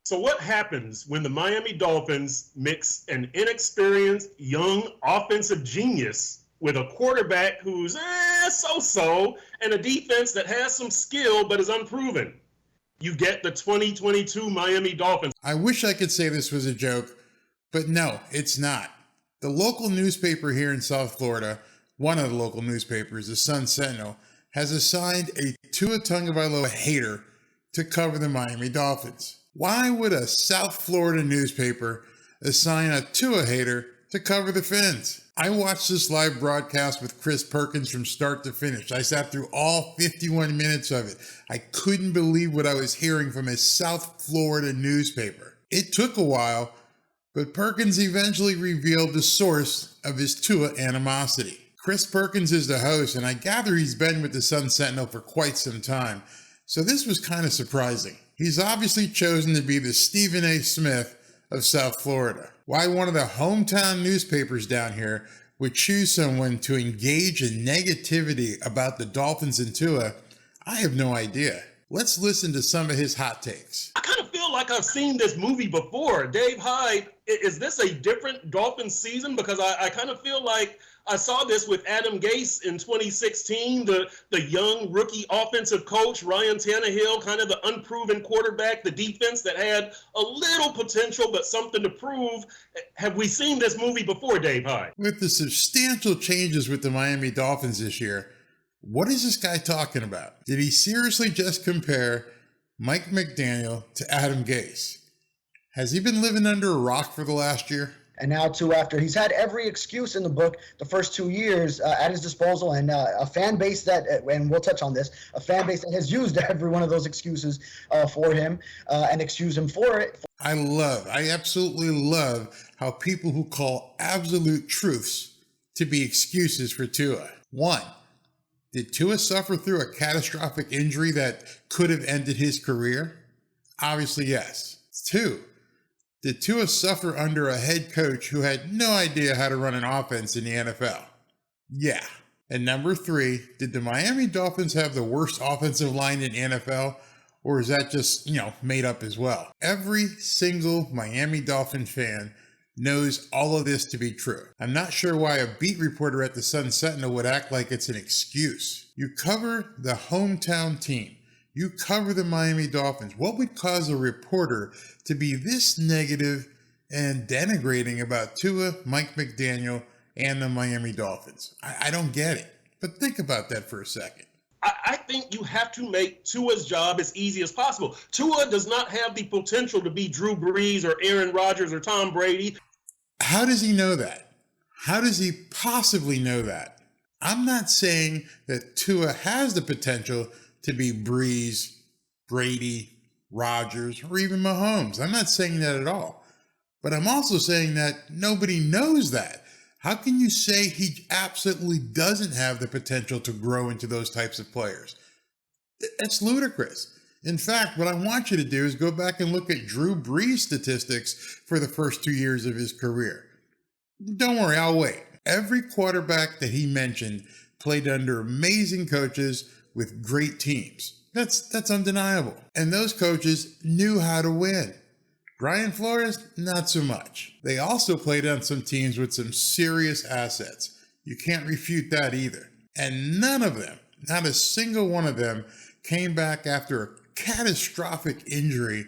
So what happens when the Miami Dolphins mix an inexperienced, young offensive genius with a quarterback who's so-so and a defense that has some skill but is unproven? You get the 2022 Miami Dolphins. I wish I could say this was a joke, but no, it's not. The local newspaper here in South Florida, one of the local newspapers, the Sun-Sentinel, has assigned a Tua Tagovailoa hater to cover the Miami Dolphins. Why would a South Florida newspaper assign a Tua hater to cover the Fins? I watched this live broadcast with Chris Perkins from start to finish. I sat through all 51 minutes of it. I couldn't believe what I was hearing from a South Florida newspaper. It took a while, but Perkins eventually revealed the source of his Tua animosity. Chris Perkins is the host, and I gather he's been with the Sun-Sentinel for quite some time, so this was kind of surprising. He's obviously chosen to be the Stephen A. Smith of South Florida. Why one of the hometown newspapers down here would choose someone to engage in negativity about the Dolphins and Tua, I have no idea. Let's listen to some of his hot takes. I kind of feel like I've seen this movie before. Dave Hyde, is this a different Dolphins season? Because I kind of feel like I saw this with Adam Gase in 2016, the young rookie offensive coach, Ryan Tannehill, kind of the unproven quarterback, the defense that had a little potential but something to prove. Have we seen this movie before, Dave Hyde? With the substantial changes with the Miami Dolphins this year, what is this guy talking about? Did he seriously just compare Mike McDaniel to Adam Gase? Has he been living under a rock for the last year? And now, too, after he's had every excuse in the book the first 2 years at his disposal, and a fan base that, and we'll touch on this, a fan base that has used every one of those excuses for him and excuse him for it. I absolutely love how people who call absolute truths to be excuses for Tua. 1, did Tua suffer through a catastrophic injury that could have ended his career? Obviously, yes. 2, did Tua suffer under a head coach who had no idea how to run an offense in the NFL? Yeah. And number 3, did the Miami Dolphins have the worst offensive line in the NFL? Or is that just, made up as well? Every single Miami Dolphin fan knows all of this to be true. I'm not sure why a beat reporter at the Sun-Sentinel would act like it's an excuse. You cover the hometown team. You cover the Miami Dolphins. What would cause a reporter to be this negative and denigrating about Tua, Mike McDaniel, and the Miami Dolphins? I don't get it. But think about that for a second. I think you have to make Tua's job as easy as possible. Tua does not have the potential to be Drew Brees or Aaron Rodgers or Tom Brady. How does he know that? How does he possibly know that? I'm not saying that Tua has the potential to be Brees, Brady, Rodgers, or even Mahomes. I'm not saying that at all. But I'm also saying that nobody knows that. How can you say he absolutely doesn't have the potential to grow into those types of players? It's ludicrous. In fact, what I want you to do is go back and look at Drew Brees' statistics for the first 2 years of his career. Don't worry, I'll wait. Every quarterback that he mentioned played under amazing coaches with great teams. That's undeniable. And those coaches knew how to win. Brian Flores, not so much. They also played on some teams with some serious assets. You can't refute that either. And none of them, not a single one of them, came back after a catastrophic injury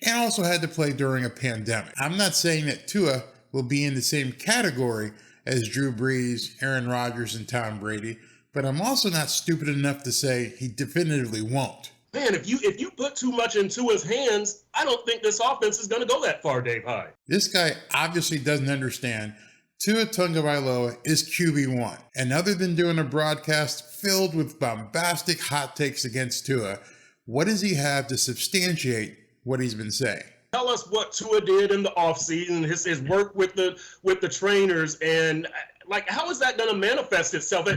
and also had to play during a pandemic. I'm not saying that Tua will be in the same category as Drew Brees, Aaron Rodgers, and Tom Brady, but I'm also not stupid enough to say he definitively won't. Man, if you put too much into his hands, I don't think this offense is going to go that far, Dave Hyde. This guy obviously doesn't understand Tua Tagovailoa is QB1. And other than doing a broadcast filled with bombastic hot takes against Tua, what does he have to substantiate what he's been saying? Tell us what Tua did in the offseason, his work with the trainers, and how is that going to manifest itself?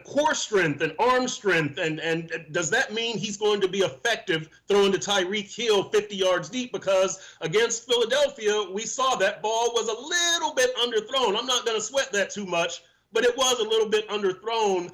Core strength and arm strength, and does that mean he's going to be effective throwing to Tyreek Hill 50 yards deep? Because against Philadelphia, we saw that ball was a little bit underthrown. I'm not going to sweat that too much, but it was a little bit underthrown.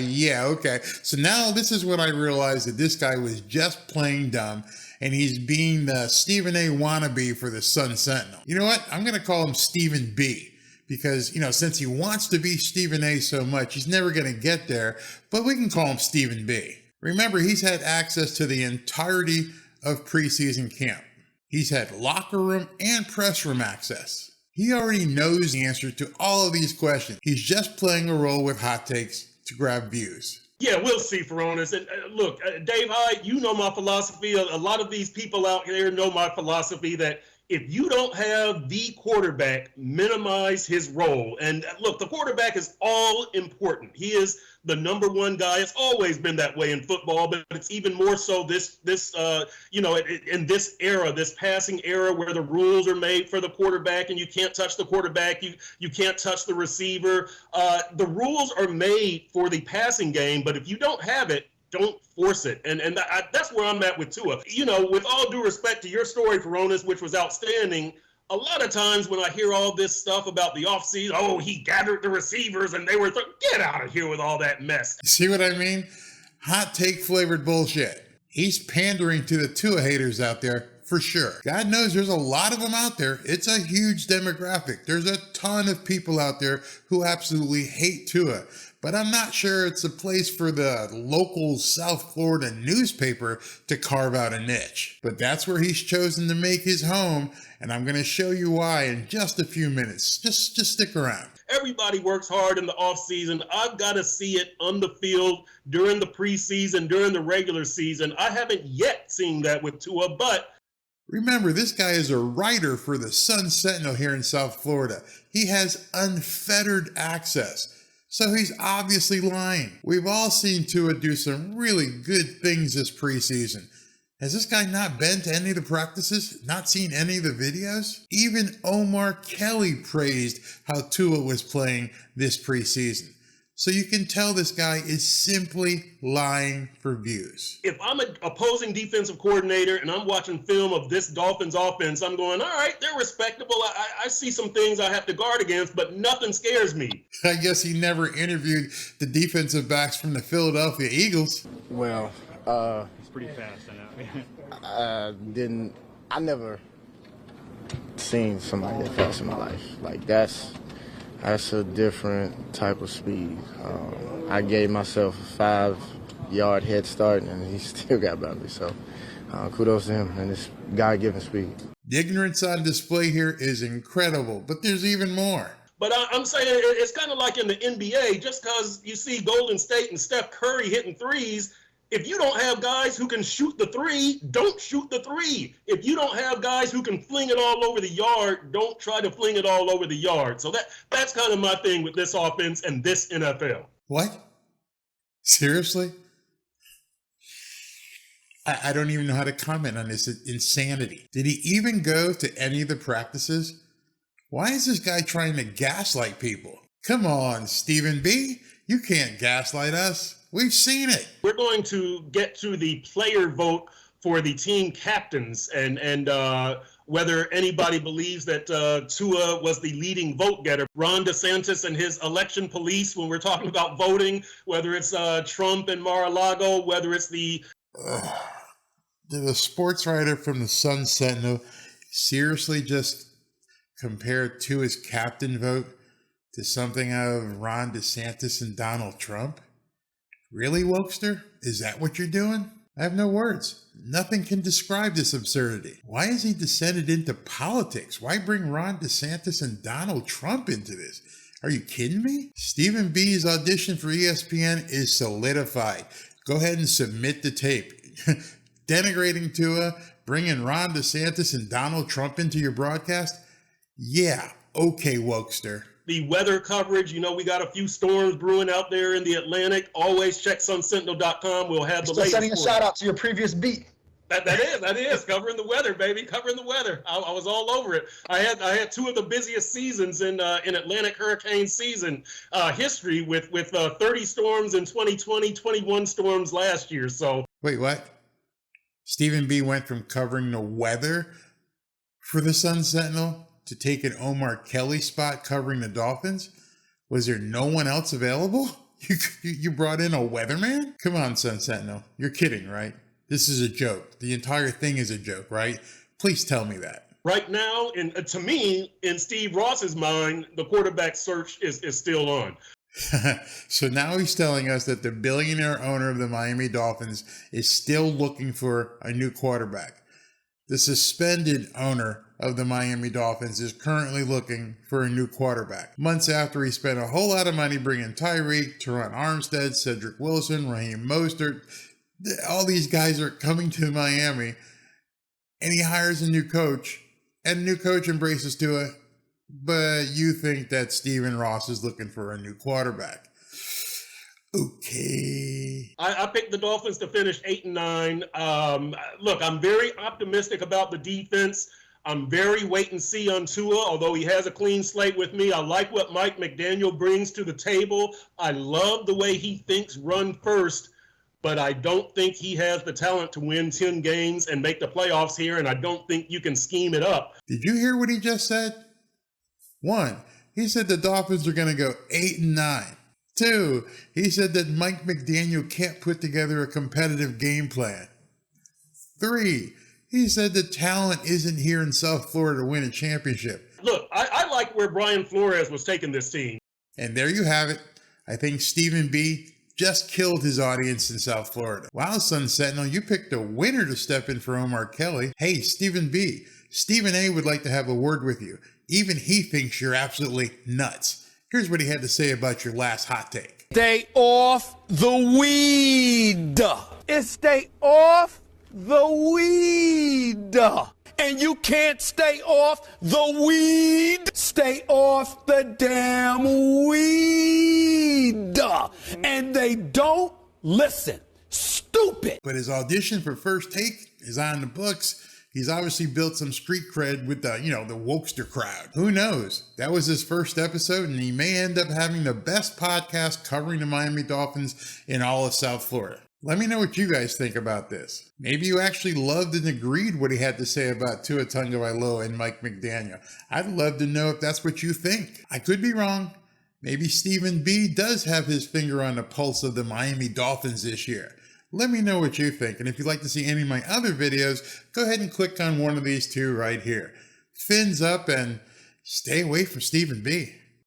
Yeah, okay. So now this is when I realized that this guy was just playing dumb and he's being the Stephen A. wannabe for the Sun-Sentinel. You know what? I'm going to call him Stephen B. Because, since he wants to be Stephen A. so much, he's never going to get there, but we can call him Stephen B. Remember, he's had access to the entirety of preseason camp. He's had locker room and press room access. He already knows the answer to all of these questions. He's just playing a role with hot takes to grab views. Yeah, we'll see, Furones. And look, Dave Hyde, you know my philosophy. A lot of these people out there know my philosophy that if you don't have the quarterback, minimize his role. And look, the quarterback is all important. He is the number one guy. It's always been that way in football, but it's even more so in this era, this passing era where the rules are made for the quarterback and you can't touch the quarterback, you can't touch the receiver. The rules are made for the passing game, but if you don't have it, don't force it. And that's where I'm at with Tua. With all due respect to your story, Furones, which was outstanding, a lot of times when I hear all this stuff about the offseason, he gathered the receivers and they were get out of here with all that mess. See what I mean? Hot take flavored bullshit. He's pandering to the Tua haters out there for sure. God knows there's a lot of them out there. It's a huge demographic. There's a ton of people out there who absolutely hate Tua. But I'm not sure it's a place for the local South Florida newspaper to carve out a niche. But that's where he's chosen to make his home, and I'm going to show you why in just a few minutes. Just stick around. Everybody works hard in the offseason. I've got to see it on the field during the preseason, during the regular season. I haven't yet seen that with Tua, but remember, this guy is a writer for the Sun-Sentinel here in South Florida. He has unfettered access. So he's obviously lying. We've all seen Tua do some really good things this preseason. Has this guy not been to any of the practices? Not seen any of the videos? Even Omar Kelly praised how Tua was playing this preseason. So you can tell this guy is simply lying for views. If I'm an opposing defensive coordinator and I'm watching film of this Dolphins offense, I'm going, all right, they're respectable. I see some things I have to guard against, but nothing scares me. I guess he never interviewed the defensive backs from the Philadelphia Eagles. Well, It's pretty fast, I know. I never seen somebody that fast in my life. Like, that's a different type of speed. I gave myself a 5-yard head start, and he still got by me. So kudos to him and his God-given speed. The ignorance on display here is incredible, but there's even more. But I'm saying it's kind of like in the NBA, just because you see Golden State and Steph Curry hitting threes, if you don't have guys who can shoot the three, don't shoot the three. If you don't have guys who can fling it all over the yard, don't try to fling it all over the yard. So that's kind of my thing with this offense and this NFL. What? Seriously? I don't even know how to comment on this insanity. Did he even go to any of the practices? Why is this guy trying to gaslight people? Come on, Stephen B. You can't gaslight us. We've seen it. We're going to get to the player vote for the team captains and whether anybody believes that Tua was the leading vote getter. Ron DeSantis and his election police, when we're talking about voting, whether it's Trump and Mar-a-Lago, whether it's the sports writer from the Sun-Sentinel seriously just compared Tua's captain vote to something out of Ron DeSantis and Donald Trump? Really, Wokester? Is that what you're doing? I have no words. Nothing can describe this absurdity. Why has he descended into politics? Why bring Ron DeSantis and Donald Trump into this? Are you kidding me? Stephen B's audition for ESPN is solidified. Go ahead and submit the tape. Denigrating Tua, bringing Ron DeSantis and Donald Trump into your broadcast? Yeah, okay, Wokester. The weather coverage, we got a few storms brewing out there in the Atlantic. Always check Sun-Sentinel.com. We'll have the latest. Sending a shout out to your previous beat. That is covering the weather, baby. Covering the weather. I was all over it. I had two of the busiest seasons in Atlantic hurricane season history with 30 storms in 2020, 21 storms last year. So wait, what? Stephen B went from covering the weather for the Sun-Sentinel to take an Omar Kelly spot covering the Dolphins? Was there no one else available? You brought in a weatherman? Come on, Sun-Sentinel. You're kidding, right? this is a joke. The entire thing is a joke, right? Please tell me that. Right now, and to me, in Steve Ross's mind, the quarterback search is still on. So now he's telling us that the billionaire owner of the Miami Dolphins is still looking for a new quarterback. The suspended owner of the Miami Dolphins is currently looking for a new quarterback. Months after he spent a whole lot of money bringing Tyreek, Teron Armstead, Cedric Wilson, Raheem Mostert, all these guys are coming to Miami, and he hires a new coach, and a new coach embraces Tua, but you think that Stephen Ross is looking for a new quarterback. Okay. I picked the Dolphins to finish 8-9. Look, I'm very optimistic about the defense. I'm very wait and see on Tua, although he has a clean slate with me. I like what Mike McDaniel brings to the table. I love the way he thinks run first, but I don't think he has the talent to win 10 games and make the playoffs here, and I don't think you can scheme it up. Did you hear what he just said? 1, he said the Dolphins are going to go 8-9. 2, he said that Mike McDaniel can't put together a competitive game plan. 3, he said the talent isn't here in South Florida to win a championship. Look, I like where Brian Flores was taking this team. And there you have it. I think Stephen B just killed his audience in South Florida. Wow, Sun-Sentinel, you picked a winner to step in for Omar Kelly. Hey, Stephen B, Stephen A would like to have a word with you. Even he thinks you're absolutely nuts. Here's what he had to say about your last hot take. Stay off the weed. It's stay off the weed. And you can't stay off the weed. Stay off the damn weed. And they don't listen. Stupid. But his audition for First Take is on the books. He's obviously built some street cred with the wokester crowd. Who knows? That was his first episode, and he may end up having the best podcast covering the Miami Dolphins in all of South Florida. Let me know what you guys think about this. Maybe you actually loved and agreed what he had to say about Tua Tagovailoa and Mike McDaniel. I'd love to know if that's what you think. I could be wrong. Maybe Stephen B does have his finger on the pulse of the Miami Dolphins this year. Let me know what you think, and if you'd like to see any of my other videos, go ahead and click on one of these two right here. Fins up and stay away from Stephen B.